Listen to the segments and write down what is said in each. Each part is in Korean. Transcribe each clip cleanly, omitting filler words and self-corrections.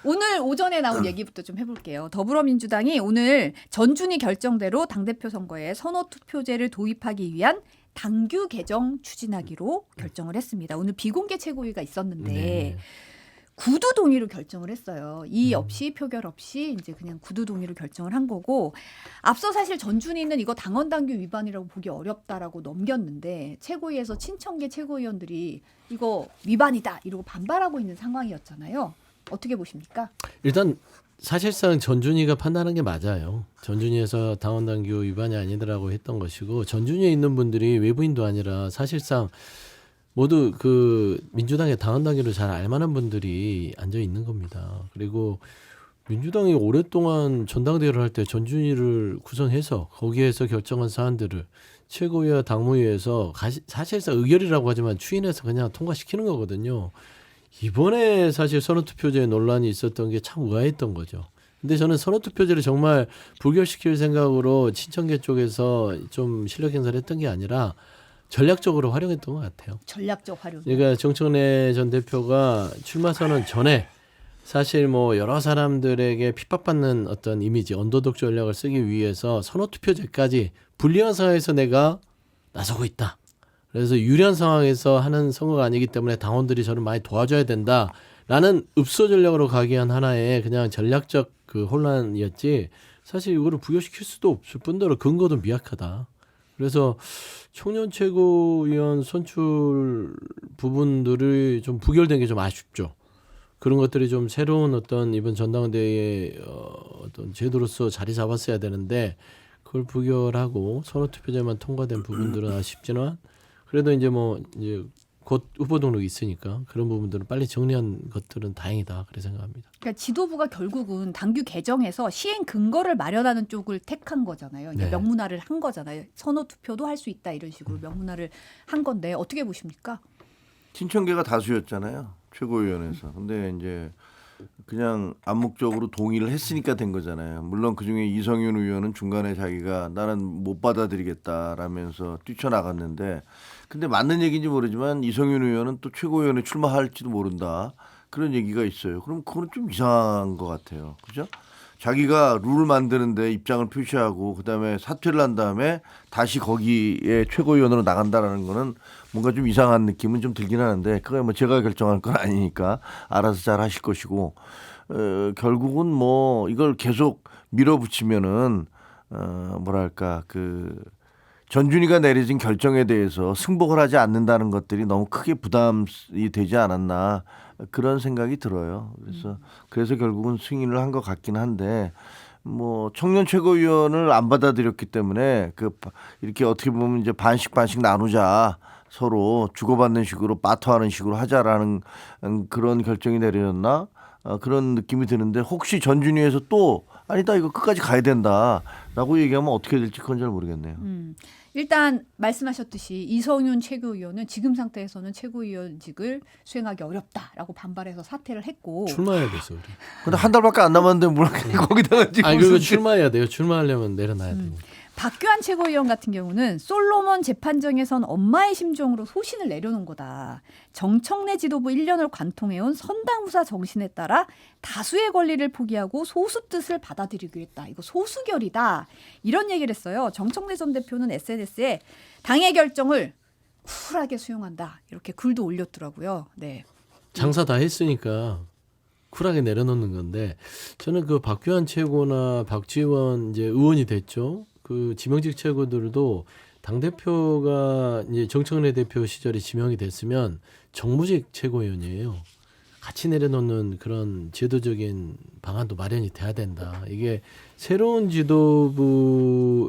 오늘 오전에 나온 얘기부터 좀 해볼게요. 더불어민주당이 오늘 전준희 결정대로 당대표 선거에 선호투표제를 도입하기 위한 당규 개정 추진하기로 결정을 했습니다. 오늘 비공개 최고위가 있었는데 네. 구두 동의로 결정을 했어요. 이의 없이 표결 없이 이제 그냥 구두 동의로 결정을 한 거고 앞서 사실 전준희는 이거 당원 당규 위반이라고 보기 어렵다라고 넘겼는데 최고위에서 친청계 최고위원들이 이거 위반이다 이러고 반발하고 있는 상황이었잖아요. 어떻게 보십니까? 일단 사실상 전준희가 판단한 게 맞아요. 전준희에서 당원 당규 위반이 아니더라고 했던 것이고 전준희에 있는 분들이 외부인도 아니라 사실상 모두 그 민주당의 당원 당규를 잘 알만한 분들이 앉아 있는 겁니다. 그리고 민주당이 오랫동안 전당대회를 할 때 전준희를 구성해서 거기에서 결정한 사안들을 최고위와 당무위에서 사실상 의결이라고 하지만 추인해서 그냥 통과시키는 거거든요. 이번에 사실 선호투표제 논란이 있었던 게 참 의아했던 거죠. 근데 저는 선호투표제를 정말 부결시킬 생각으로 친청계 쪽에서 좀 실력 행사를 했던 게 아니라 전략적으로 활용했던 것 같아요. 전략적 활용. 그러니까 정청래 전 대표가 출마 선언 전에 사실 뭐 여러 사람들에게 핍박받는 어떤 이미지, 언더독 전략을 쓰기 위해서 선호투표제까지 불리한 상황에서 내가 나서고 있다. 그래서 유리한 상황에서 하는 선거가 아니기 때문에 당원들이 저를 많이 도와줘야 된다라는 읍소 전략으로 가기 위한 하나의 그냥 전략적 그 혼란이었지 사실 이거를 부여시킬 수도 없을 뿐더러 근거도 미약하다. 그래서 청년 최고위원 선출 부분들이 좀 부결된 게 좀 아쉽죠. 그런 것들이 좀 새로운 어떤 이번 전당대회의 어떤 제도로서 자리 잡았어야 되는데 그걸 부결하고 선호투표제만 통과된 부분들은 아쉽지만 그래도 이제 뭐 이제 곧 후보 등록이 있으니까 그런 부분들은 빨리 정리한 것들은 다행이다 그렇게 생각합니다. 그러니까 지도부가 결국은 당규 개정에서 시행 근거를 마련하는 쪽을 택한 거잖아요. 이제 네. 명문화를 한 거잖아요. 선호투표도 할 수 있다 이런 식으로 명문화를 한 건데 어떻게 보십니까? 친청계가 다수였잖아요. 최고위원회에서. 근데 이제 그냥 암묵적으로 동의를 했으니까 된 거잖아요. 물론 그중에 이성윤 의원은 중간에 자기가 나는 못 받아들이겠다라면서 뛰쳐나갔는데 근데 맞는 얘기인지 모르지만 이성윤 의원은 또 최고위원회 출마할지도 모른다. 그런 얘기가 있어요. 그럼 그건 좀 이상한 것 같아요. 그죠? 자기가 룰을 만드는데 입장을 표시하고 그다음에 사퇴를 한 다음에 다시 거기에 최고위원으로 나간다라는 거는 뭔가 좀 이상한 느낌은 좀 들긴 하는데 그거 뭐 제가 결정할 건 아니니까 알아서 잘 하실 것이고 결국은 뭐 이걸 계속 밀어붙이면은 뭐랄까 그 전준희가 내려진 결정에 대해서 승복을 하지 않는다는 것들이 너무 크게 부담이 되지 않았나 그런 생각이 들어요. 그래서 결국은 승인을 한 것 같긴 한데 뭐 청년 최고위원을 안 받아들였기 때문에 그 이렇게 어떻게 보면 이제 반씩 나누자 서로 주고받는 식으로 바터하는 식으로 하자라는 그런 결정이 내려졌나 그런 느낌이 드는데 혹시 전준위에서 또 아니다 이거 끝까지 가야 된다라고 얘기하면 어떻게 될지 그건 잘 모르겠네요. 일단 말씀하셨듯이 이성윤 최고위원은 지금 상태에서는 최고위원직을 수행하기 어렵다라고 반발해서 사퇴를 했고 출마해야 돼서 우리. 근데 한 달밖에 안 남았는데 뭘 거기다가 지금 아니 그리고 출마해야 돼요. 출마하려면 내려놔야 됩니다. 박규환 최고위원 같은 경우는 솔로몬 재판정에선 엄마의 심정으로 소신을 내려놓은 거다. 정청래 지도부 1년을 관통해온 선당후사 정신에 따라 다수의 권리를 포기하고 소수 뜻을 받아들이기로 했다. 이거 소수결이다. 이런 얘기를 했어요. 정청래 전 대표는 SNS에 당의 결정을 쿨하게 수용한다. 이렇게 글도 올렸더라고요. 네. 장사 다 했으니까 쿨하게 내려놓는 건데 저는 그 박규환 최고나 박지원 이제 의원이 됐죠. 그 지명직 최고들도 당 대표가 이제 정청래 대표 시절에 지명이 됐으면 정무직 최고위원이에요. 같이 내려놓는 그런 제도적인 방안도 마련이 돼야 된다. 이게 새로운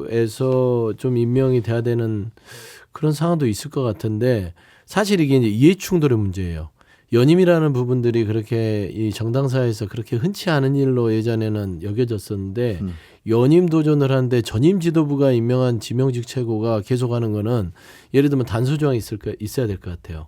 지도부에서 좀 임명이 돼야 되는 그런 상황도 있을 것 같은데 사실 이게 이제 이해충돌의 문제예요. 연임이라는 부분들이 그렇게 이 정당사에서 그렇게 흔치 않은 일로 예전에는 여겨졌었는데 연임 도전을 하는데 전임 지도부가 임명한 지명직 최고가 계속하는 거는 예를 들면 단수 조항이 있어야 될 것 같아요.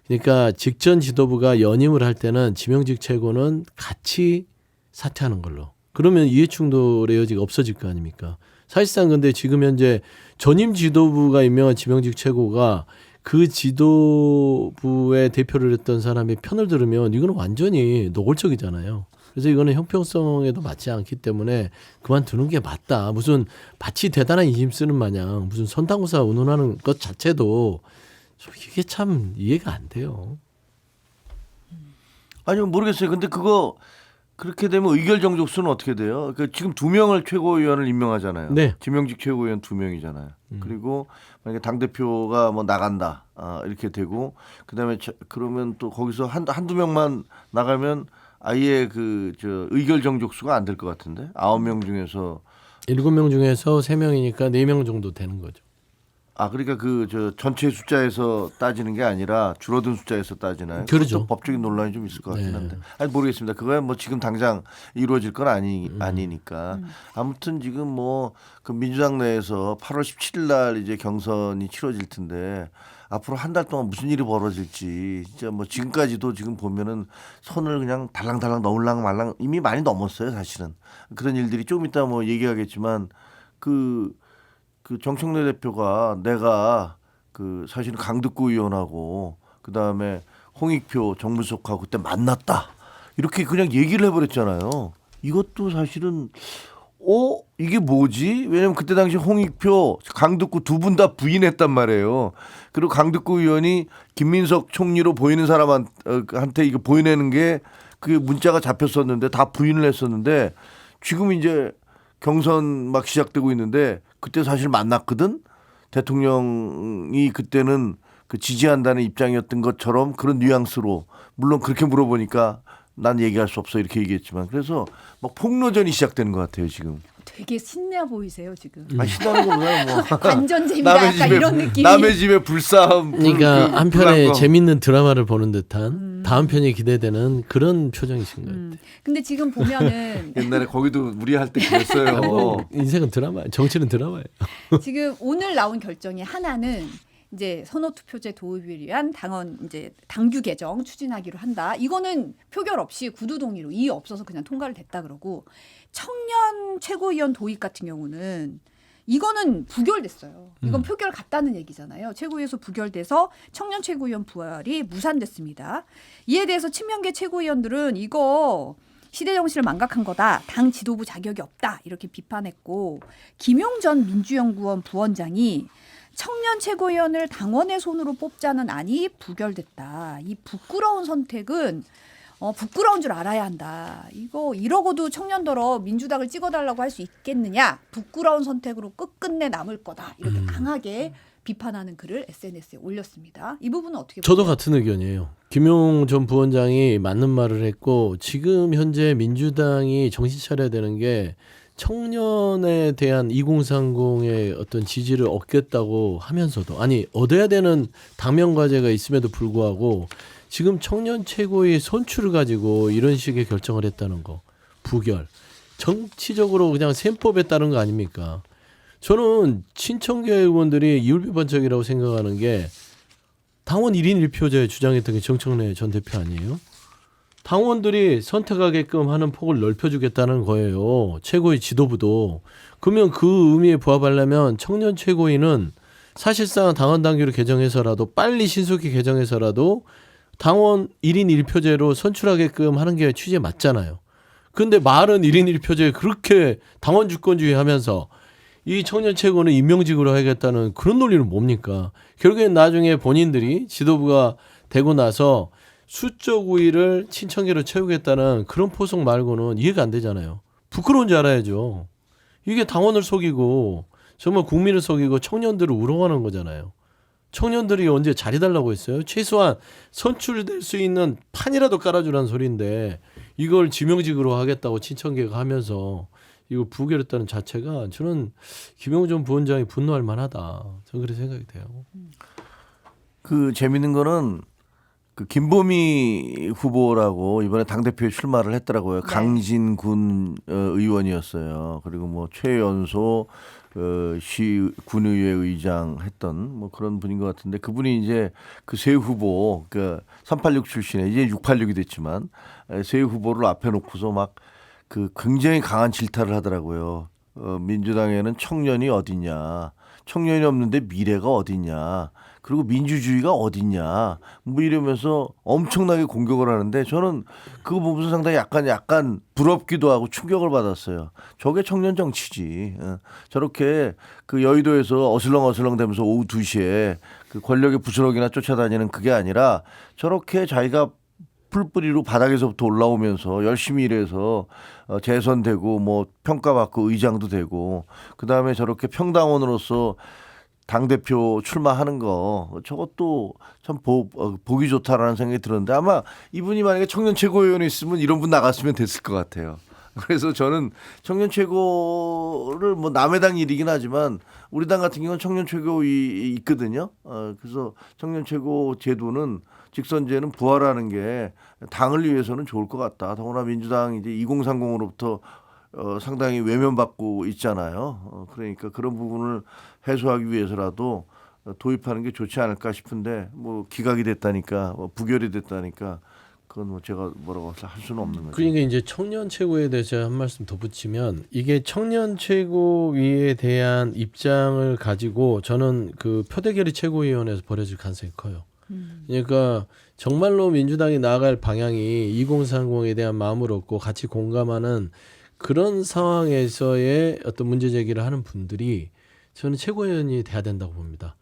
그러니까 직전 지도부가 연임을 할 때는 지명직 최고는 같이 사퇴하는 걸로. 그러면 이해충돌의 여지가 없어질 거 아닙니까? 사실상 근데 지금 현재 전임 지도부가 임명한 지명직 최고가 그 지도부의 대표를 했던 사람의 편을 들으면 이거는 완전히 노골적이잖아요. 그래서 이거는 형평성에도 맞지 않기 때문에 그만두는 게 맞다. 무슨 마치 대단한 인심 쓰는 마냥 무슨 선당구사 운운하는 것 자체도 좀 이게 참 이해가 안 돼요. 아니요 모르겠어요. 근데 그거 그렇게 되면 의결 정족수는 어떻게 돼요? 그 지금 2명을 최고위원을 임명하잖아요. 네. 지명직 최고위원 2명이잖아요. 그리고 만약에 당 대표가 뭐 나간다 이렇게 되고 그다음에 그러면 또 거기서 한두 명만 나가면 아예 그 저 의결 정족수가 안 될 것 같은데 9명 중에서 7명 중에서 3명이니까 4명 정도 되는 거죠. 그러니까 그 저 전체 숫자에서 따지는 게 아니라 줄어든 숫자에서 따지나요? 그렇죠. 그것도 법적인 논란이 좀 있을 것 같긴 네. 한데. 아니 모르겠습니다. 그거야 뭐 지금 당장 이루어질 건 아니니까. 아무튼 지금 뭐 그 민주당 내에서 8월 17일 날 이제 경선이 치러질 텐데 앞으로 한 달 동안 무슨 일이 벌어질지 진짜 뭐 지금까지도 지금 보면은 선을 그냥 달랑달랑 넘을랑 말랑 이미 많이 넘었어요, 사실은. 그런 일들이 조금 이따 뭐 얘기하겠지만 그 정청래 대표가 내가 그 사실은 강득구 의원하고 그 다음에 홍익표 정무수석하고 그때 만났다 이렇게 그냥 얘기를 해버렸잖아요. 이것도 사실은 이게 뭐지? 왜냐면 그때 당시 홍익표, 강득구 두 분 다 부인했단 말이에요. 그리고 강득구 의원이 김민석 총리로 보이는 사람한테 이거 보이내는 게 그게 문자가 잡혔었는데 다 부인을 했었는데 지금 이제 경선 막 시작되고 있는데 그때 사실 만났거든. 대통령이 그때는 그 지지한다는 입장이었던 것처럼 그런 뉘앙스로 물론 그렇게 물어보니까 난 얘기할 수 없어 이렇게 얘기했지만 그래서 막 폭로전이 시작되는 것 같아요 지금. 되게 신나 보이세요 지금. 신나는 거구나 뭐. 관전쟁이다 약간 이런 느낌이. 남의 집에 불싸움. 그러니까 한편에 불난 거. 재밌는 드라마를 보는 듯한 다음 편이 기대되는 그런 표정이신 것 같아요. 근데 지금 보면은 옛날에 거기도 우리 할 때 그랬어요. 뭐 인생은 드라마예요. 정치는 드라마예요. 지금 오늘 나온 결정이 하나는 이제 선호투표제 도입을 위한 당원 이제 당규 개정 추진하기로 한다. 이거는 표결 없이 구두 동의로 이의 없어서 그냥 통과를 됐다 그러고 청년 최고위원 도입 같은 경우는 이거는 부결됐어요. 이건 표결 갔다는 얘기잖아요. 최고위에서 부결돼서 청년 최고위원 부활이 무산됐습니다. 이에 대해서 친명계 최고위원들은 이거 시대 정신을 망각한 거다. 당 지도부 자격이 없다. 이렇게 비판했고 김용전 민주연구원 부원장이 청년 최고위원을 당원의 손으로 뽑자는 안이 부결됐다. 이 부끄러운 선택은 부끄러운 줄 알아야 한다. 이거 이러고도 청년더러 민주당을 찍어달라고 할 수 있겠느냐. 부끄러운 선택으로 끝끝내 남을 거다. 이렇게 강하게 비판하는 글을 SNS에 올렸습니다. 이 부분은 어떻게 저도 보세요? 같은 의견이에요. 김용 전 부원장이 맞는 말을 했고 지금 현재 민주당이 정신 차려야 되는 게 청년에 대한 2030의 어떤 지지를 얻겠다고 하면서도 얻어야 되는 당면 과제가 있음에도 불구하고 지금 청년 최고의 선출을 가지고 이런 식의 결정을 했다는 거 부결 정치적으로 그냥 셈법에 따른 거 아닙니까? 저는 친청계 의원들이 이율배반적이라고 생각하는 게 당원 1인 1표제 주장했던 게 정청래 전 대표 아니에요? 당원들이 선택하게끔 하는 폭을 넓혀주겠다는 거예요. 최고위 지도부도. 그러면 그 의미에 부합하려면 청년 최고위는 사실상 당원 당규를 개정해서라도 빨리 신속히 개정해서라도 당원 1인 1표제로 선출하게끔 하는 게 취지에 맞잖아요. 그런데 말은 1인 1표제 그렇게 당원 주권주의 하면서 이 청년 최고는 임명직으로 하겠다는 그런 논리는 뭡니까? 결국엔 나중에 본인들이 지도부가 되고 나서 수적 우위를 친청계로 채우겠다는 그런 포석 말고는 이해가 안 되잖아요. 부끄러운 줄 알아야죠. 이게 당원을 속이고 정말 국민을 속이고 청년들을 우롱하는 거잖아요. 청년들이 언제 자리 달라고 했어요? 최소한 선출될 수 있는 판이라도 깔아주라는 소리인데 이걸 지명직으로 하겠다고 친청계가 하면서 이거 부결했다는 자체가 저는 김용전 부원장이 분노할 만하다. 저는 그렇게 생각이 돼요. 그 재밌는 거는 그 김보미 후보라고 이번에 당대표에 출마를 했더라고요. 네. 강진군 의원이었어요. 그리고 뭐 최연소 시 군의회 의장 했던 뭐 그런 분인 것 같은데 그분이 이제 그 새 후보 그 386 출신에 이제 686이 됐지만 새 후보를 앞에 놓고서 막 그 굉장히 강한 질타를 하더라고요. 민주당에는 청년이 어디냐. 청년이 없는데 미래가 어디냐. 그리고 민주주의가 어딨냐 뭐 이러면서 엄청나게 공격을 하는데 저는 그거 보면서 상당히 약간 부럽기도 하고 충격을 받았어요. 저게 청년 정치지. 저렇게 그 여의도에서 어슬렁어슬렁 대면서 오후 2시에 그 권력의 부스러기나 쫓아다니는 그게 아니라 저렇게 자기가 풀뿌리로 바닥에서부터 올라오면서 열심히 일해서 재선되고 뭐 평가받고 의장도 되고 그다음에 저렇게 평당원으로서 당대표 출마하는 거 저것도 참 보기 좋다라는 생각이 들었는데 아마 이분이 만약에 청년 최고위원에 있으면 이런 분 나갔으면 됐을 것 같아요. 그래서 저는 청년 최고를 뭐 남의 당 일이긴 하지만 우리 당 같은 경우는 청년 최고위 있거든요. 그래서 청년 최고 제도는 직선제는 부활하는 게 당을 위해서는 좋을 것 같다. 더구나 민주당이 이제 2030으로부터 상당히 외면받고 있잖아요. 그러니까 그런 부분을 해소하기 위해서라도 도입하는 게 좋지 않을까 싶은데 뭐 기각이 됐다니까 뭐 부결이 됐다니까 그건 뭐 제가 뭐라고 할 수는 없는 거죠. 그러니까 이제 청년 최고에 대해서 한 말씀 덧붙이면 이게 청년 최고위에 대한 입장을 가지고 저는 그 표대결의 최고위원회에서 벌어질 가능성이 커요. 그러니까 정말로 민주당이 나아갈 방향이 2030에 대한 마음을 얻고 같이 공감하는 그런 상황에서의 어떤 문제 제기를 하는 분들이 저는 최고위원이 돼야 된다고 봅니다.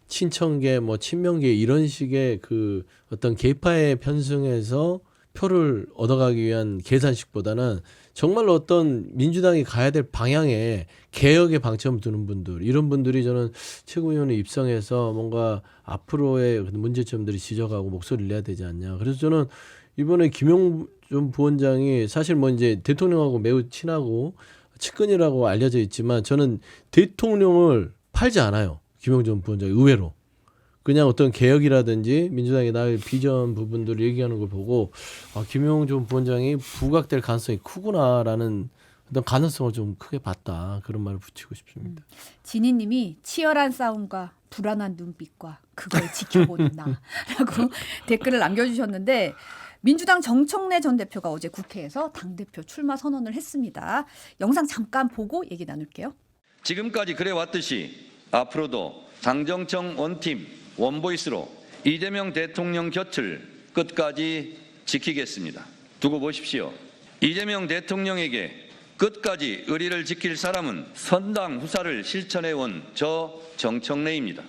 친청계, 뭐 친명계 이런 식의 그 어떤 계파에 편승해서 표를 얻어가기 위한 계산식보다는 정말로 어떤 민주당이 가야 될 방향에 개혁의 방점을 두는 분들 이런 분들이 저는 최고위원회 입성해서 뭔가 앞으로의 문제점들이 지적하고 목소리를 내야 되지 않냐. 그래서 저는 이번에 김용준 부원장이 사실 뭐 이제 대통령하고 매우 친하고 측근이라고 알려져 있지만 저는 대통령을 팔지 않아요. 김용준 부원장이 의외로. 그냥 어떤 개혁이라든지 민주당이 나의 비전 부분들을 얘기하는 걸 보고 김용준 부원장이 부각될 가능성이 크구나라는 어떤 가능성을 좀 크게 봤다. 그런 말을 붙이고 싶습니다. 진희님이 치열한 싸움과 불안한 눈빛과 그걸 지켜보는 나라고 댓글을 남겨주셨는데 민주당 정청래 전 대표가 어제 국회에서 당대표 출마 선언을 했습니다. 영상 잠깐 보고 얘기 나눌게요. 지금까지 그래왔듯이 앞으로도 당정청 원팀 원보이스로 이재명 대통령 곁을 끝까지 지키겠습니다. 두고 보십시오. 이재명 대통령에게 끝까지 의리를 지킬 사람은 선당 후사를 실천해온 저 정청래입니다.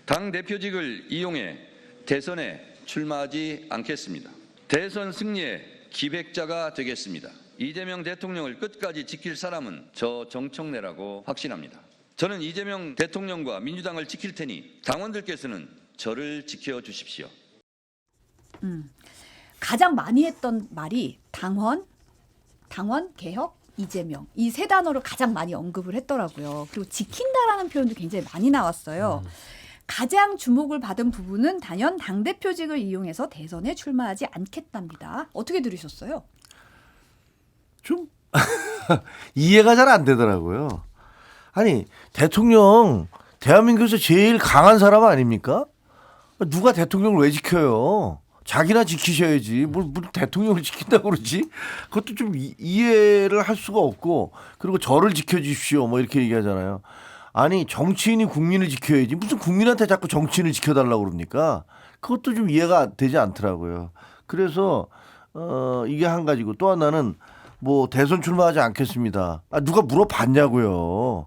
당대표직을 이용해 대선에 출마하지 않겠습니다. 대선 승리의 기획자가 되겠습니다. 이재명 대통령을 끝까지 지킬 사람은 저 정청래라고 확신합니다. 저는 이재명 대통령과 민주당을 지킬 테니 당원들께서는 저를 지켜주십시오. 가장 많이 했던 말이 당원, 개혁, 이재명 이 세 단어를 가장 많이 언급을 했더라고요. 그리고 지킨다라는 표현도 굉장히 많이 나왔어요. 가장 주목을 받은 부분은 단연 당대표직을 이용해서 대선에 출마하지 않겠답니다. 어떻게 들으셨어요? 좀 이해가 잘 안 되더라고요. 아니 대통령 대한민국에서 제일 강한 사람 아닙니까? 누가 대통령을 왜 지켜요? 자기나 지키셔야지. 뭘 대통령을 지킨다고 그러지? 그것도 좀 이해를 할 수가 없고 그리고 저를 지켜주십시오 뭐 이렇게 얘기하잖아요. 아니 정치인이 국민을 지켜야지 무슨 국민한테 자꾸 정치인을 지켜달라고 그럽니까? 그것도 좀 이해가 되지 않더라고요. 그래서 이게 한 가지고 또 하나는 뭐 대선 출마하지 않겠습니다. 누가 물어봤냐고요.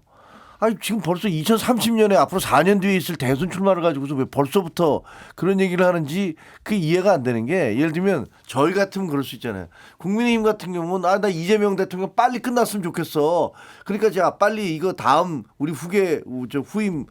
아니 지금 벌써 2030년에 앞으로 4년 뒤에 있을 대선 출마를 가지고서 왜 벌써부터 그런 얘기를 하는지 그게 이해가 안 되는 게 예를 들면 저희 같으면 그럴 수 있잖아요. 국민의힘 같은 경우는 나 이재명 대통령 빨리 끝났으면 좋겠어. 그러니까 자 빨리 이거 다음 우리 후임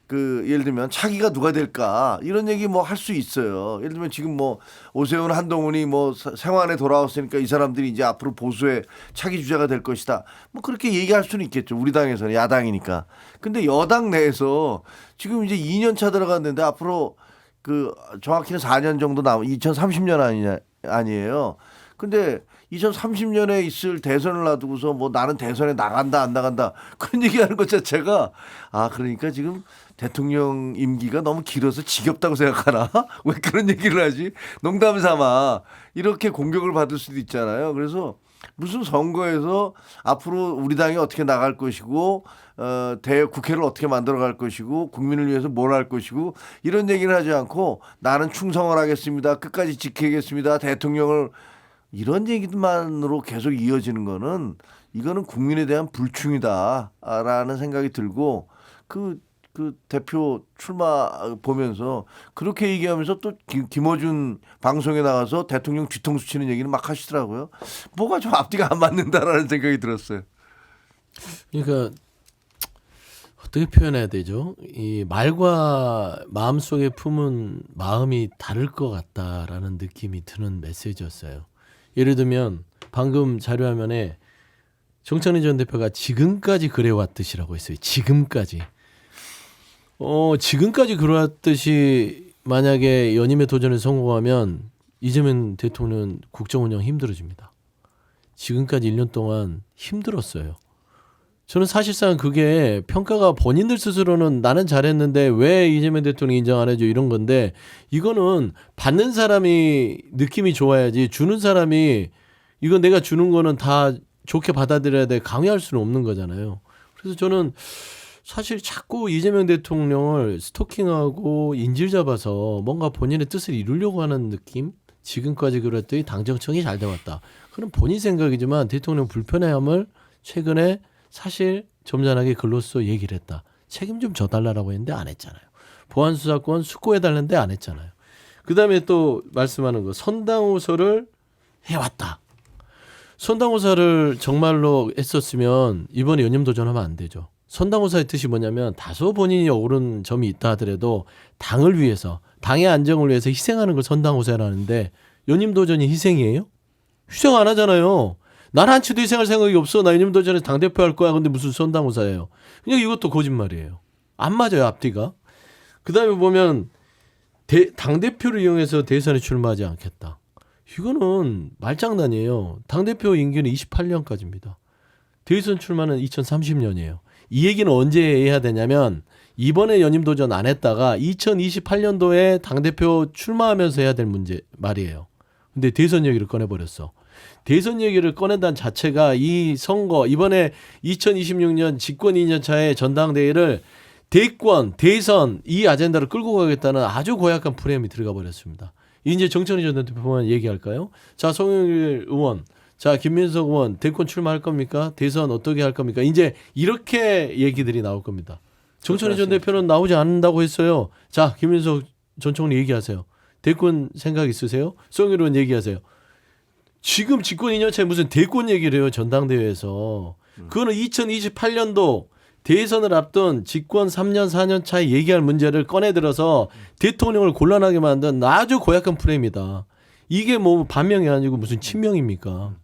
그 예를 들면 차기가 누가 될까 이런 얘기 뭐 할 수 있어요. 예를 들면 지금 뭐 오세훈 한동훈이 뭐 생활에 돌아왔으니까 이 사람들이 이제 앞으로 보수의 차기 주자가 될 것이다. 뭐 그렇게 얘기할 수는 있겠죠. 우리 당에서는 야당이니까. 근데 여당 내에서 지금 이제 2년 차 들어갔는데 앞으로 그 정확히는 4년 정도 남은 2030년 아니에요. 근데 2030년에 있을 대선을 놔두고서 뭐 나는 대선에 나간다 안 나간다 그런 얘기하는 것 자체가 그러니까 지금 대통령 임기가 너무 길어서 지겹다고 생각하나? 왜 그런 얘기를 하지? 농담 삼아 이렇게 공격을 받을 수도 있잖아요. 그래서 무슨 선거에서 앞으로 우리 당이 어떻게 나갈 것이고 국회를 어떻게 만들어갈 것이고 국민을 위해서 뭘 할 것이고 이런 얘기를 하지 않고 나는 충성을 하겠습니다. 끝까지 지키겠습니다. 대통령을 이런 얘기만으로 계속 이어지는 거는 이거는 국민에 대한 불충이다라는 생각이 들고 그 대표 출마 보면서 그렇게 얘기하면서 또 김어준 방송에 나가서 대통령 뒤통수 치는 얘기는 막 하시더라고요. 뭐가 좀 앞뒤가 안 맞는다라는 생각이 들었어요. 그러니까 어떻게 표현해야 되죠? 이 말과 마음속에 품은 마음이 다를 것 같다라는 느낌이 드는 메시지였어요. 예를 들면 방금 자료화면에 정청래 전 대표가 지금까지 그래왔듯이라고 했어요. 지금까지. 지금까지 그래왔듯이 만약에 연임의 도전에 성공하면 이재명 대통령 국정 운영 힘들어집니다. 지금까지 1년 동안 힘들었어요. 저는 사실상 그게 평가가 본인들 스스로는 나는 잘했는데 왜 이재명 대통령이 인정 안 해줘 이런 건데 이거는 받는 사람이 느낌이 좋아야지 주는 사람이 이건 내가 주는 거는 다 좋게 받아들여야 돼 강요할 수는 없는 거잖아요. 그래서 저는 사실 자꾸 이재명 대통령을 스토킹하고 인질 잡아서 뭔가 본인의 뜻을 이루려고 하는 느낌? 지금까지 그랬더니 당정청이 잘 돼왔다. 그건 본인 생각이지만 대통령 불편해함을 최근에 사실 점잖하게 글로써 얘기를 했다. 책임 좀 져달라고 했는데 안 했잖아요. 보안수사권 숙고해달라는데 안 했잖아요. 그다음에 또 말씀하는 거 선당우서를 해왔다. 선당우사를 정말로 했었으면 이번에 연임 도전하면 안 되죠. 선당우사의 뜻이 뭐냐면 다소 본인이 옳은 점이 있다 하더라도 당을 위해서 당의 안정을 위해서 희생하는 걸 선당우사라는데 연임 도전이 희생이에요? 희생 안 하잖아요. 난 한치도 희생할 생각이 없어. 나 연임 도전에서 당대표 할 거야. 근데 무슨 선당우사예요. 그냥 이것도 거짓말이에요. 안 맞아요 앞뒤가. 그다음에 보면 당대표를 이용해서 대선에 출마하지 않겠다. 이거는 말장난이에요. 당대표 임기는 28년까지입니다. 대선 출마는 2030년이에요. 이 얘기는 언제 해야 되냐면 이번에 연임 도전 안 했다가 2028년도에 당대표 출마하면서 해야 될 말이에요. 근데 대선 얘기를 꺼내버렸어. 대선 얘기를 꺼낸다는 자체가 이 선거 이번에 2026년 집권 2년 차의 전당대회를 대권, 대선 이 아젠다를 끌고 가겠다는 아주 고약한 프레임이 들어가 버렸습니다. 이제 정청래 전 대표만 얘기할까요? 자, 송영길 의원, 자, 김민석 의원 대권 출마할 겁니까? 대선 어떻게 할 겁니까? 이제 이렇게 얘기들이 나올 겁니다. 정청래 전 대표는 나오지 않는다고 했어요. 자, 김민석 전 총리 얘기하세요. 대권 생각 있으세요? 송영길 의원 얘기하세요. 지금 집권 2년 차에 무슨 대권 얘기를 해요. 전당대회에서. 그거는 2028년도 대선을 앞둔 집권 3년 4년 차에 얘기할 문제를 꺼내들어서 대통령을 곤란하게 만든 아주 고약한 프레임이다. 이게 뭐 반명이 아니고 무슨 친명입니까?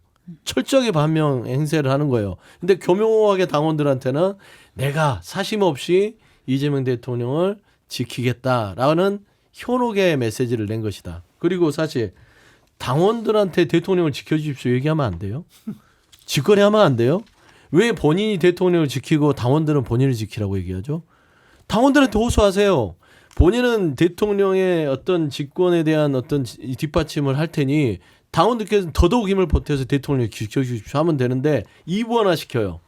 철저하게 반명 행세를 하는 거예요. 근데 교묘하게 당원들한테는 내가 사심 없이 이재명 대통령을 지키겠다라는 현혹의 메시지를 낸 것이다. 그리고 사실 당원들한테 대통령을 지켜주십시오 얘기하면 안 돼요? 직거래하면 안 돼요? 왜 본인이 대통령을 지키고 당원들은 본인을 지키라고 얘기하죠? 당원들한테 호소하세요. 본인은 대통령의 어떤 직권에 대한 어떤 뒷받침을 할 테니 당원들께서 더더욱 힘을 보태서 대통령을 지켜주십시오 하면 되는데 이부원화 시켜요.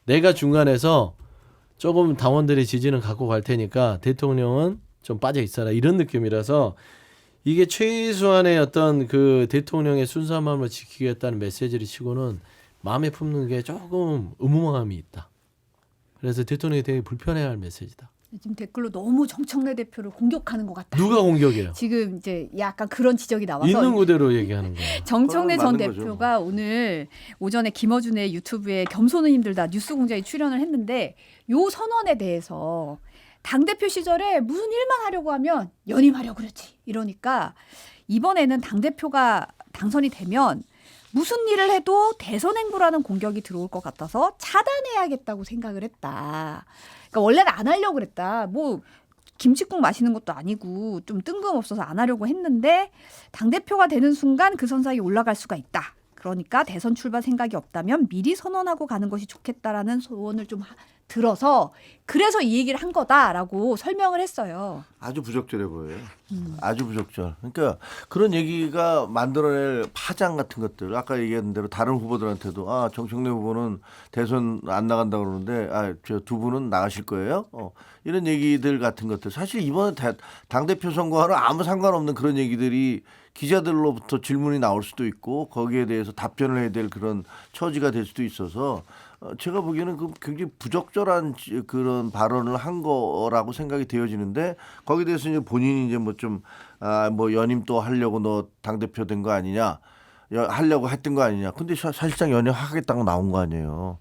내가 중간에서 조금 당원들의 지지는 갖고 갈 테니까 대통령은 좀 빠져 있어라 이런 느낌이라서 이게 최소한의 어떤 그 대통령의 순수한 마음을 지키겠다는 메시지를 치고는 마음에 품는 게 조금 의무감이 있다. 그래서 대통령이 되게 불편해할 메시지다. 지금 댓글로 너무 정청래 대표를 공격하는 것 같다. 누가 공격해요? 지금 이제 약간 그런 지적이 나와서 있는 그대로 얘기하는 거예요. 정청래 전 맞는 거죠, 대표가 오늘 오전에 김어준의 유튜브에 겸손은 힘들다 뉴스공장에 출연을 했는데 요 선언에 대해서 당대표 시절에 무슨 일만 하려고 하면 연임하려고 그러지 이러니까 이번에는 당대표가 당선이 되면 무슨 일을 해도 대선 행보라는 공격이 들어올 것 같아서 차단해야겠다고 생각을 했다. 그러니까 원래는 안 하려고 그랬다. 뭐 김치국 마시는 것도 아니고 좀 뜬금없어서 안 하려고 했는데 당대표가 되는 순간 그 선상에 올라갈 수가 있다. 그러니까 대선 출마 생각이 없다면 미리 선언하고 가는 것이 좋겠다라는 소원을 좀 들어서 그래서 이 얘기를 한 거다라고 설명을 했어요. 아주 부적절해 보여요. 아주 부적절. 그러니까 그런 얘기가 만들어낼 파장 같은 것들 아까 얘기한 대로 다른 후보들한테도 정청래 후보는 대선 안 나간다 그러는데 저 두 분은 나가실 거예요? 이런 얘기들 같은 것들 사실 이번에 당대표 선거와는 아무 상관없는 그런 얘기들이 기자들로부터 질문이 나올 수도 있고 거기에 대해서 답변을 해야 될 그런 처지가 될 수도 있어서 제가 보기에는 그 굉장히 부적절한 그런 발언을 한 거라고 생각이 되어지는데 거기에 대해서 이제 본인이 이제 뭐 좀 뭐 연임 또 하려고 너 당대표 된 거 아니냐 하려고 했던 거 아니냐 근데 사실상 연임 하겠다고 나온 거 아니에요.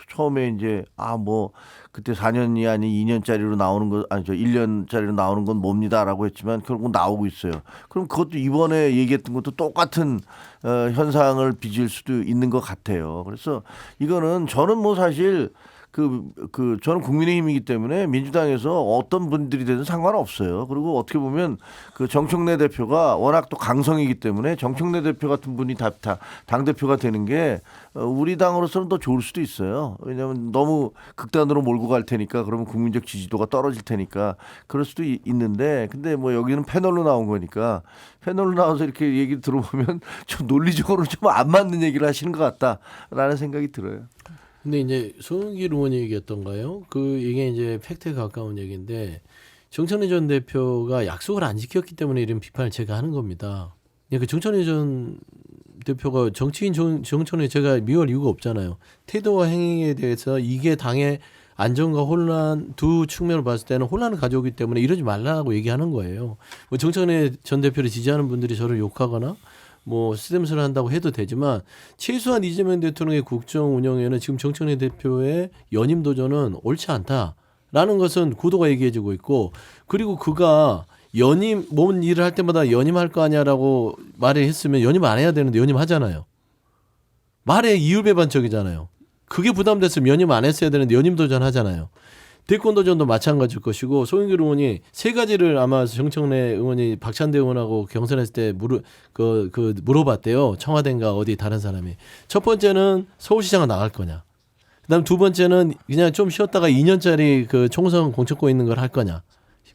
처음에 이제 뭐 그때 4년이 아닌 2년짜리로 나오는 거 아니죠 1년짜리로 나오는 건 뭡니다라고 했지만 결국 나오고 있어요. 그럼 그것도 이번에 얘기했던 것도 똑같은 현상을 빚을 수도 있는 것 같아요. 그래서 이거는 저는 뭐 사실 저는 국민의힘이기 때문에 민주당에서 어떤 분들이 되든 상관없어요. 그리고 어떻게 보면 그 정청래 대표가 워낙 또 강성이기 때문에 정청래 대표 같은 분이 당 대표가 되는 게 우리 당으로서는 더 좋을 수도 있어요. 왜냐하면 너무 극단으로 몰고 갈 테니까 그러면 국민적 지지도가 떨어질 테니까 그럴 수도 있는데 근데 뭐 여기는 패널로 나온 거니까 패널로 나와서 이렇게 얘기 들어보면 좀 논리적으로 좀 안 맞는 얘기를 하시는 것 같다라는 생각이 들어요. 근데 이제 송영길 의원이 얘기했던가요? 이게 이제 팩트에 가까운 얘기인데 정청래 전 대표가 약속을 안 지켰기 때문에 이런 비판을 제가 하는 겁니다. 그 정청래 전 대표가 정치인 정청래 제가 미워할 이유가 없잖아요. 태도와 행위에 대해서 이게 당의 안정과 혼란 두 측면을 봤을 때는 혼란을 가져오기 때문에 이러지 말라고 얘기하는 거예요. 뭐 정청래 전 대표를 지지하는 분들이 저를 욕하거나 뭐 쓰담스를 한다고 해도 되지만 최소한 이재명 대통령의 국정 운영에는 지금 정청래 대표의 연임 도전은 옳지 않다라는 것은 구도가 얘기해주고 있고 그리고 그가 연임 뭔 일을 할 때마다 연임할 거 아니야라고 말을 했으면 연임 안 해야 되는데 연임하잖아요. 말에 이율배반적이잖아요. 그게 부담됐으면 연임 안 했어야 되는데 연임 도전하잖아요. 대권 도전도 마찬가지일 것이고 송영길 의원이 세 가지를 아마 정청래 의원이 박찬대 의원하고 경선했을 때 물어봤대요. 청와대인가 어디 다른 사람이. 첫 번째는 서울시장은 나갈 거냐. 그다음 두 번째는 그냥 좀 쉬었다가 2년짜리 그 총선 공천권 있는 걸 할 거냐.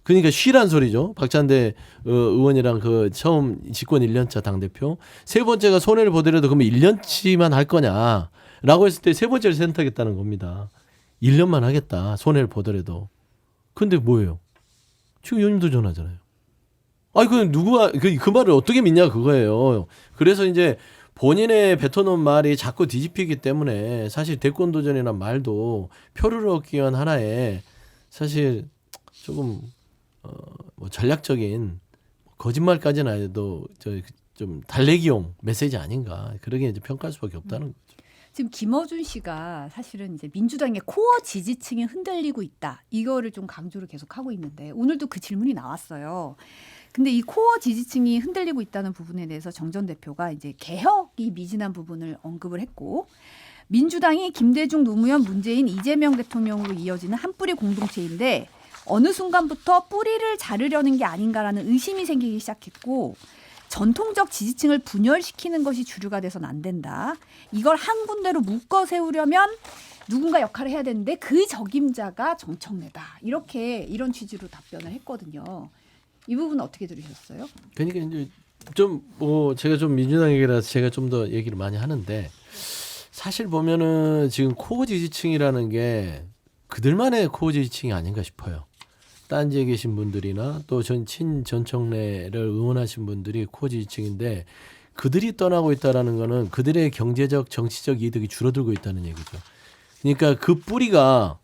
그러니까 쉬란 소리죠. 박찬대 의원이랑 그 처음 집권 1년차 당대표. 세 번째가 손해를 보더라도 그러면 1년치만 할 거냐라고 했을 때 세 번째를 선택했다는 겁니다. 1년만 하겠다. 손해를 보더라도. 근데 뭐예요? 지금 연임 도전하잖아요. 그럼 누구가 그 말을 어떻게 믿냐 그거예요. 그래서 이제 본인의 뱉어놓은 말이 자꾸 뒤집히기 때문에 사실 대권 도전이란 말도 표를 얻기 위한 하나의 사실 조금 뭐 전략적인 거짓말까지는 아니어도 좀 달래기용 메시지 아닌가 그러게 이제 평가할 수밖에 없다는 거죠. 지금 김어준 씨가 사실은 이제 민주당의 코어 지지층이 흔들리고 있다. 이거를 좀 강조를 계속 하고 있는데 오늘도 그 질문이 나왔어요. 근데 이 코어 지지층이 흔들리고 있다는 부분에 대해서 정 전 대표가 이제 개혁이 미진한 부분을 언급을 했고 민주당이 김대중, 노무현, 문재인, 이재명 대통령으로 이어지는 한 뿌리 공동체인데 어느 순간부터 뿌리를 자르려는 게 아닌가라는 의심이 생기기 시작했고 전통적 지지층을 분열시키는 것이 주류가 돼서는 안 된다. 이걸 한 군데로 묶어 세우려면 누군가 역할을 해야 되는데 그 적임자가 정청래다. 이런 취지로 답변을 했거든요. 이 부분은 어떻게 들으셨어요? 그러니까 이제 좀 뭐 제가 좀 민주당 얘기라서 제가 좀 더 얘기를 많이 하는데 사실 보면은 지금 코어 지지층이라는 게 그들만의 코어 지지층이 아닌가 싶어요. 딴지에 계신 분들이나 또 전청래를 응원하신 분들이 코어 지지층인데 그들이 떠나고 있다라는 거는 그들의 경제적 정치적 이득이 줄어들고 있다는 얘기죠. 그러니까 그 뿌리가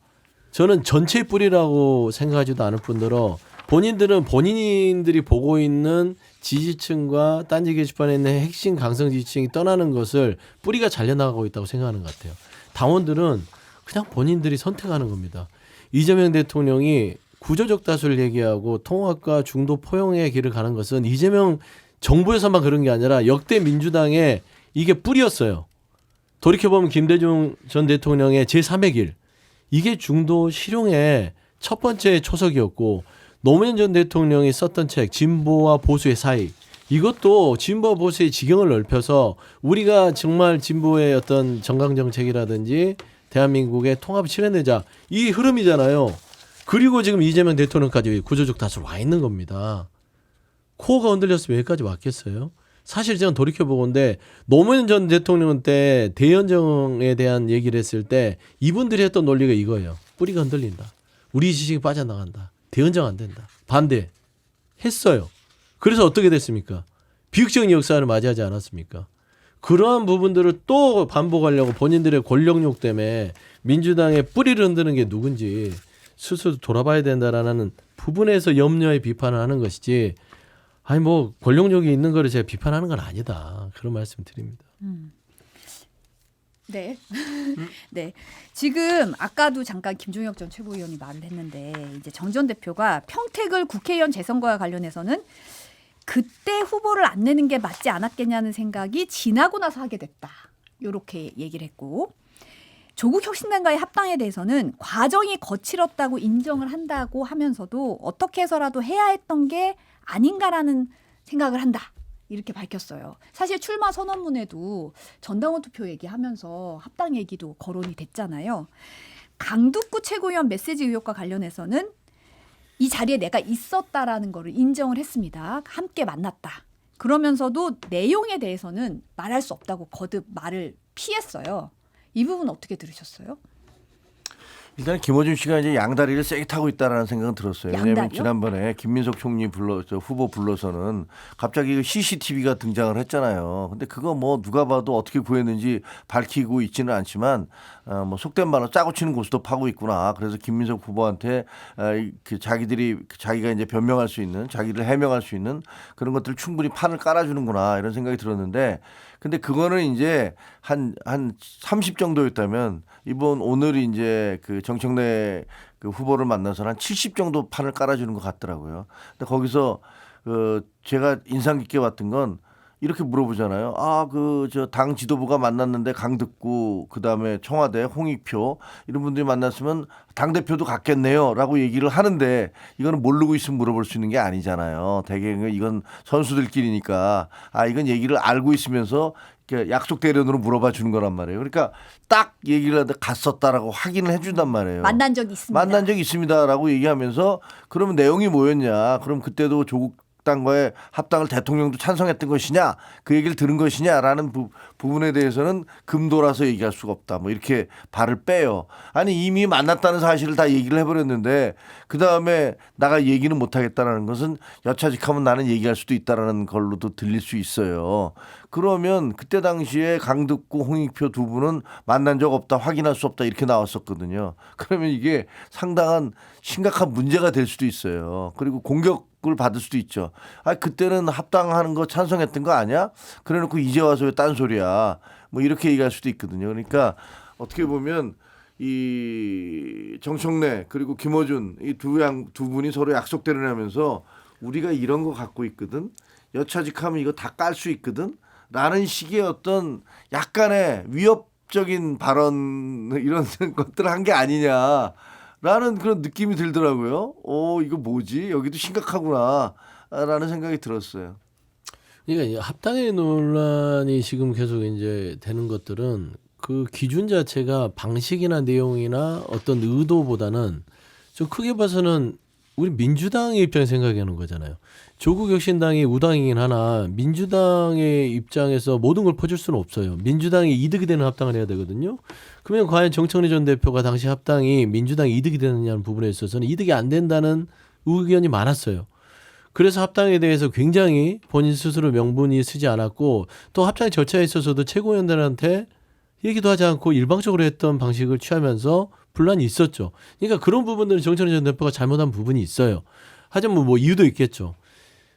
저는 전체 뿌리라고 생각하지도 않을 뿐더러 본인들이 보고 있는 지지층과 딴지 게시판에 있는 핵심 강성 지지층이 떠나는 것을 뿌리가 잘려나가고 있다고 생각하는 것 같아요. 당원들은 그냥 본인들이 선택하는 겁니다. 이재명 대통령이 구조적 다수를 얘기하고 통합과 중도 포용의 길을 가는 것은 이재명 정부에서만 그런 게 아니라 역대 민주당의 이게 뿌리였어요. 돌이켜보면 김대중 전 대통령의 제3의 길. 이게 중도 실용의 첫 번째 초석이었고 노무현 전 대통령이 썼던 책 진보와 보수의 사이 이것도 진보와 보수의 지경을 넓혀서 우리가 정말 진보의 어떤 정강 정책이라든지 대한민국의 통합을 실현내자 이 흐름이잖아요. 그리고 지금 이재명 대통령까지 구조적 다수로 와 있는 겁니다. 코어가 흔들렸으면 여기까지 왔겠어요? 사실 저는 돌이켜보건데 노무현 전 대통령 때 대연정에 대한 얘기를 했을 때 이분들이 했던 논리가 이거예요. 뿌리가 흔들린다. 우리 지식이 빠져나간다. 대연정 안 된다. 반대. 했어요. 그래서 어떻게 됐습니까? 비극적인 역사를 맞이하지 않았습니까? 그러한 부분들을 또 반복하려고 본인들의 권력욕 때문에 민주당의 뿌리를 흔드는 게 누군지 스스로 돌아봐야 된다라는 부분에서 염려에 비판을 하는 것이지 아니 뭐 권력욕이 있는 거를 제가 비판하는 건 아니다. 그런 말씀 드립니다. 네. 네. 지금 아까도 잠깐 김종혁 전 최고위원이 말을 했는데 이제 정 전 대표가 평택을 국회의원 재선과 관련해서는 그때 후보를 안 내는 게 맞지 않았겠냐는 생각이 지나고 나서 하게 됐다. 이렇게 얘기를 했고 조국 혁신당과의 합당에 대해서는 과정이 거칠었다고 인정을 한다고 하면서도 어떻게 해서라도 해야 했던 게 아닌가라는 생각을 한다. 이렇게 밝혔어요. 사실 출마 선언문에도 전당원 투표 얘기하면서 합당 얘기도 거론이 됐잖아요. 강두구 최고위원 메시지 의혹과 관련해서는 이 자리에 내가 있었다라는 거를 인정을 했습니다. 함께 만났다. 그러면서도 내용에 대해서는 말할 수 없다고 거듭 말을 피했어요. 이 부분 어떻게 들으셨어요? 일단 김어준 씨가 이제 양다리를 세게 타고 있다라는 생각은 들었어요. 왜냐하면 양다리요? 지난번에 김민석 총리 후보 불러서는 갑자기 그 CCTV가 등장을 했잖아요. 근데 그거 뭐 누가 봐도 어떻게 구했는지 밝히고 있지는 않지만 뭐 속된 말로 짜고 치는 고수도 파고 있구나. 그래서 김민석 후보한테 그 자기가 이제 변명할 수 있는 자기를 해명할 수 있는 그런 것들 충분히 판을 깔아주는구나 이런 생각이 들었는데 근데 그거는 이제 한 30 정도였다면 오늘이 이제 그 정청래 그 후보를 만나서 한 70 정도 판을 깔아주는 것 같더라고요. 근데 거기서 제가 인상 깊게 봤던 건 이렇게 물어보잖아요. 저 당 지도부가 만났는데 강득구 그다음에 청와대 홍익표 이런 분들이 만났으면 당 대표도 갔겠네요라고 얘기를 하는데 이거는 모르고 있으면 물어볼 수 있는 게 아니잖아요. 대개 이건 선수들끼리니까 이건 얘기를 알고 있으면서 약속 대련으로 물어봐 주는 거란 말이에요. 그러니까 딱 얘기를 하다 갔었다라고 확인을 해준단 말이에요. 만난 적이 있습니다. 만난 적이 있습니다라고 얘기하면서 그러면 내용이 뭐였냐? 그럼 그때도 조국 당과의 합당을 대통령도 찬성했던 것이냐 그 얘기를 들은 것이냐라는 부분에 대해서는 금도라서 얘기할 수가 없다 뭐 이렇게 발을 빼요. 아니 이미 만났다는 사실을 다 얘기를 해버렸는데 그 다음에 나가 얘기는 못하겠다라는 것은 여차직하면 나는 얘기할 수도 있다라는 걸로도 들릴 수 있어요. 그러면 그때 당시에 강득구 홍익표 두 분은 만난 적 없다 확인할 수 없다 이렇게 나왔었거든요. 그러면 이게 상당한 심각한 문제가 될 수도 있어요. 그리고 공격을 받을 수도 있죠. 그때는 합당하는 거 찬성했던 거 아니야? 그래놓고 이제 와서 왜 딴소리야? 뭐 이렇게 얘기할 수도 있거든요. 그러니까 어떻게 보면 이 정청래 그리고 김어준 이 두 분이 서로 약속대로 하면서 우리가 이런 거 갖고 있거든. 여차직하면 이거 다 깔 수 있거든. 라는 식의 어떤 약간의 위협적인 발언 이런 것들을 한 게 아니냐라는 그런 느낌이 들더라고요. 이거 뭐지? 여기도 심각하구나 라는 생각이 들었어요. 그러니까 합당의 논란이 지금 계속 이제 되는 것들은 그 기준 자체가 방식이나 내용이나 어떤 의도보다는 좀 크게 봐서는 우리 민주당의 입장에 생각하는 거잖아요. 조국 혁신당이 우당이긴 하나 민주당의 입장에서 모든 걸 퍼줄 수는 없어요. 민주당이 이득이 되는 합당을 해야 되거든요. 그러면 과연 정청래 전 대표가 당시 합당이 민주당이 이득이 되느냐는 부분에 있어서는 이득이 안 된다는 의견이 많았어요. 그래서 합당에 대해서 굉장히 본인 스스로 명분이 쓰지 않았고 또 합당 절차에 있어서도 최고위원들한테 얘기도 하지 않고 일방적으로 했던 방식을 취하면서 분란이 있었죠. 그러니까 그런 부분들은 정청래 전 대표가 잘못한 부분이 있어요. 하지만 뭐 이유도 있겠죠.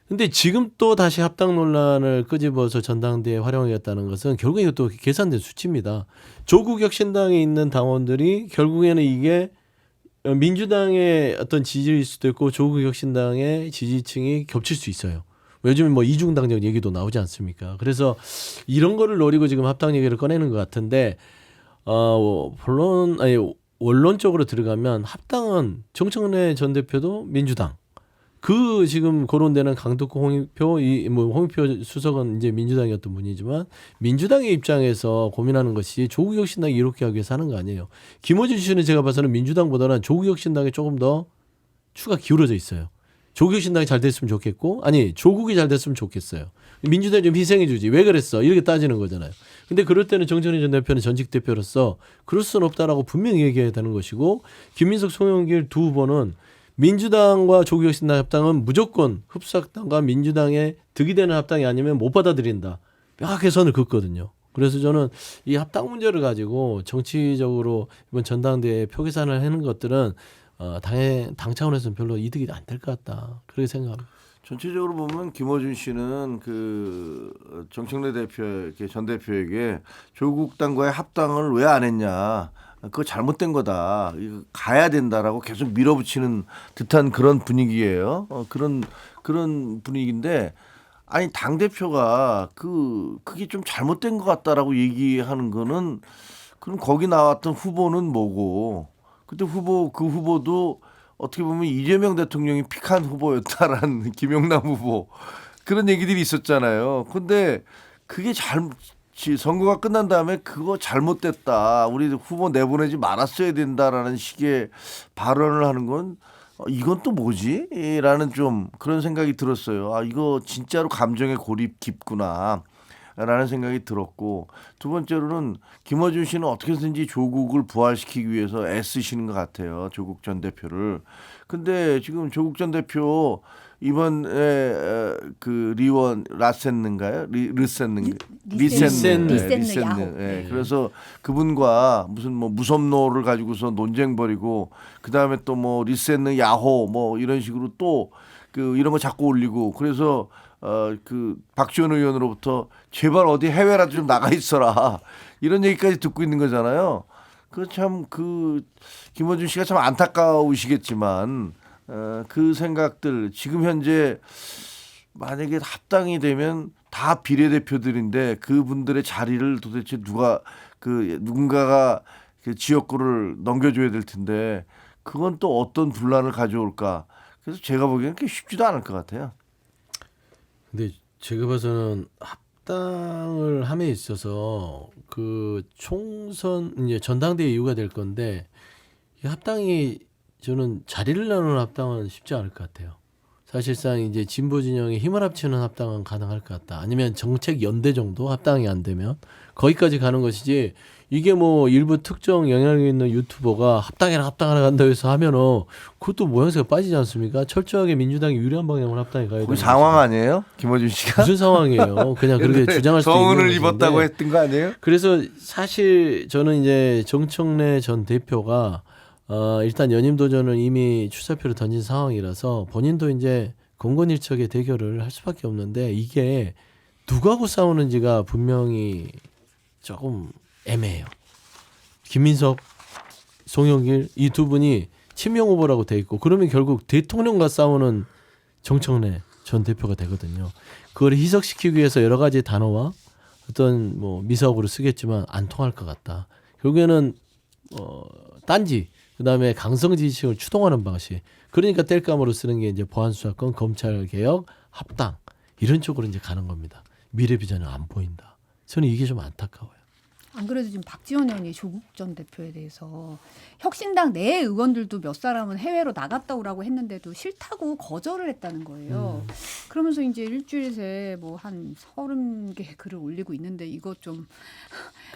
근데 지금 또 다시 합당 논란을 끄집어서 전당대회에 활용하겠다는 것은 결국에 이것도 계산된 수치입니다. 조국 혁신당에 있는 당원들이 결국에는 이게 민주당의 어떤 지지일 수도 있고 조국 혁신당의 지지층이 겹칠 수 있어요. 요즘 뭐 이중당적 얘기도 나오지 않습니까? 그래서 이런 거를 노리고 지금 합당 얘기를 꺼내는 것 같은데 원론적으로 들어가면 합당은 정청래 전 대표도 민주당 그 지금 거론되는 강덕구 홍익표 홍익표 수석은 이제 민주당이었던 분이지만 민주당의 입장에서 고민하는 것이 조국혁신당이 이렇게 하기 위해서 하는 거 아니에요. 김어준 씨는 제가 봐서는 민주당보다는 조국혁신당에 조금 더 추가 기울어져 있어요. 조국혁신당이 잘 됐으면 좋겠고 조국이 잘 됐으면 좋겠어요. 민주당이 좀 희생해 주지. 왜 그랬어? 이렇게 따지는 거잖아요. 근데 그럴 때는 정청래 전 대표는 전직 대표로서 그럴 수는 없다라고 분명히 얘기해야 되는 것이고 김민석 송영길 두 후보는 민주당과 조국혁신당 합당은 무조건 흡수학당과 민주당의 득이 되는 합당이 아니면 못 받아들인다. 명확하게 선을 긋거든요. 그래서 저는 이 합당 문제를 가지고 정치적으로 이번 전당대회 표 계산을 하는 것들은 당 차원에서는 별로 이득이 안 될 것 같다. 그렇게 생각합니다. 전체적으로 보면 김어준 씨는 그 정청래 대표에게 전 대표에게 조국 당과의 합당을 왜 안 했냐. 그거 잘못된 거다. 이거 가야 된다라고 계속 밀어붙이는 듯한 그런 분위기예요. 그런 분위기인데 아니 당 대표가 그게 좀 잘못된 것 같다라고 얘기하는 거는 그럼 거기 나왔던 후보는 뭐고 그때 그 후보도 어떻게 보면 이재명 대통령이 픽한 후보였다라는 김용남 후보 그런 얘기들이 있었잖아요. 근데 그게 선거가 끝난 다음에 그거 잘못됐다. 우리 후보 내보내지 말았어야 된다라는 식의 발언을 하는 건 이건 또 뭐지? 라는 좀 그런 생각이 들었어요. 이거 진짜로 감정의 골입 깊구나. 라는 생각이 들었고 두 번째로는 김어준 씨는 어떻게든지 조국을 부활시키기 위해서 애쓰시는 것 같아요. 조국 전 대표를. 근데 지금 조국 전 대표 이번에 그 리원 라센는가요? 리센는 리센느. 예. 그래서 그분과 무슨 뭐 무섭노를 가지고서 논쟁 벌이고 그 다음에 또 뭐 리센느 야호 뭐 이런 식으로 또 그 이런 거 자꾸 올리고 그래서 그 박지원 의원으로부터 제발 어디 해외라도 좀 나가 있어라 이런 얘기까지 듣고 있는 거잖아요. 그 김어준 씨가 참 안타까우시겠지만 그 생각들 지금 현재 만약에 합당이 되면 다 비례대표들인데 그분들의 자리를 도대체 누군가가 그 지역구를 넘겨줘야 될 텐데 그건 또 어떤 분란을 가져올까. 그래서 제가 보기에는 그게 쉽지도 않을 것 같아요. 근데 제가 봐서는 합당을 함에 있어서 그 총선 이제 전당대회 이유가 될 건데 이 합당이 저는 자리를 나누는 합당은 쉽지 않을 것 같아요. 사실상 이제 진보 진영의 힘을 합치는 합당은 가능할 것 같다. 아니면 정책 연대 정도 합당이 안 되면 거기까지 가는 것이지 이게 뭐 일부 특정 영향력 있는 유튜버가 합당하라 간다 해서 하면은 그것도 모양새가 빠지지 않습니까? 철저하게 민주당이 유리한 방향으로 합당에 가야 되는 그 상황 아니에요? 김어준 씨가? 무슨 상황이에요? 그냥 그렇게 주장할 수 있는 성운을 것인데. 입었다고 했던 거 아니에요? 그래서 사실 저는 이제 정청래 전 대표가 일단 연임 도전은 이미 출사표를 던진 상황이라서 본인도 이제 공건일척의 대결을 할 수밖에 없는데 이게 누구하고 싸우는지가 분명히 조금 애매해요. 김민석, 송영길 이 두 분이 친명 후보라고 돼 있고 그러면 결국 대통령과 싸우는 정청래 전 대표가 되거든요. 그걸 희석시키기 위해서 여러 가지 단어와 어떤 뭐 미사업으로 쓰겠지만 안 통할 것 같다. 결국에는 딴지 그다음에 강성 지지층을 추동하는 방식. 그러니까 뗄감으로 쓰는 게 이제 보안수사권, 검찰개혁, 합당 이런 쪽으로 이제 가는 겁니다. 미래 비전은 안 보인다. 저는 이게 좀 안타까워요. 안 그래도 지금 박지원 의원이 조국 전 대표에 대해서 혁신당 내 의원들도 몇 사람은 해외로 나갔다 오라고 했는데도 싫다고 거절을 했다는 거예요. 그러면서 이제 일주일 새 뭐 한 30개 글을 올리고 있는데 이거 좀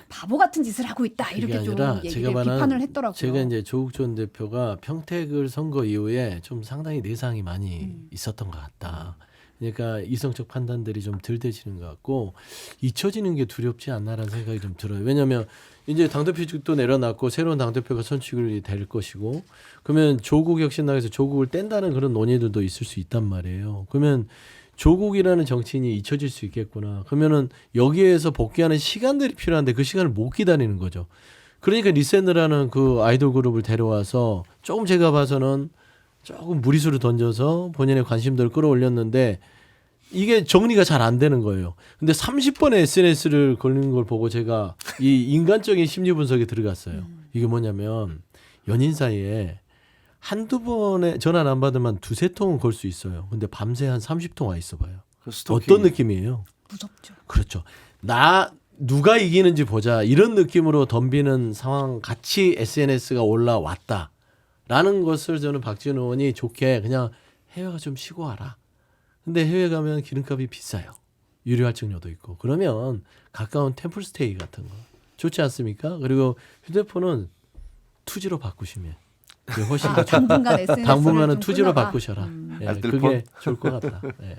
바보 같은 짓을 하고 있다 이렇게 좀 비판을 했더라고요. 제가 이제 조국 전 대표가 평택을 선거 이후에 좀 상당히 내상이 많이 있었던 것 같다. 그러니까 이성적 판단들이 좀 덜 되시는 것 같고 잊혀지는 게 두렵지 않나라는 생각이 좀 들어요. 왜냐하면 이제 당대표직도 내려놨고 새로운 당대표가 선출이 될 것이고 그러면 조국 혁신당에서 조국을 뗀다는 그런 논의들도 있을 수 있단 말이에요. 그러면 조국이라는 정치인이 잊혀질 수 있겠구나. 그러면은 여기에서 복귀하는 시간들이 필요한데 그 시간을 못 기다리는 거죠. 그러니까 리센느라는 그 아이돌 그룹을 데려와서 조금 제가 봐서는 조금 무리수를 던져서 본인의 관심도를 끌어올렸는데 이게 정리가 잘 안 되는 거예요. 근데 30번의 SNS를 걸리는 걸 보고 제가 이 인간적인 심리 분석에 들어갔어요. 이게 뭐냐면 연인 사이에 한두 번에 전화 안 받으면 두세 통은 걸 수 있어요. 근데 밤새 한 30통 와 있어 봐요. 그 스토킹. 어떤 느낌이에요? 무섭죠. 그렇죠. 누가 이기는지 보자 이런 느낌으로 덤비는 상황 같이 SNS가 올라왔다라는 것을 저는 박지원 의원이 좋게 그냥 해외가 좀 쉬고 와라. 근데 해외 가면 기름값이 비싸요. 유료 할증료도 있고 그러면 가까운 템플스테이 같은 거 좋지 않습니까? 그리고 휴대폰은 투지로 바꾸시면 그게 훨씬 더 당분간 SNS를 당분간은 좀 투지로 끊어라. 바꾸셔라. 예, 알뜰폰? 그게 좋을 것 같다. 예.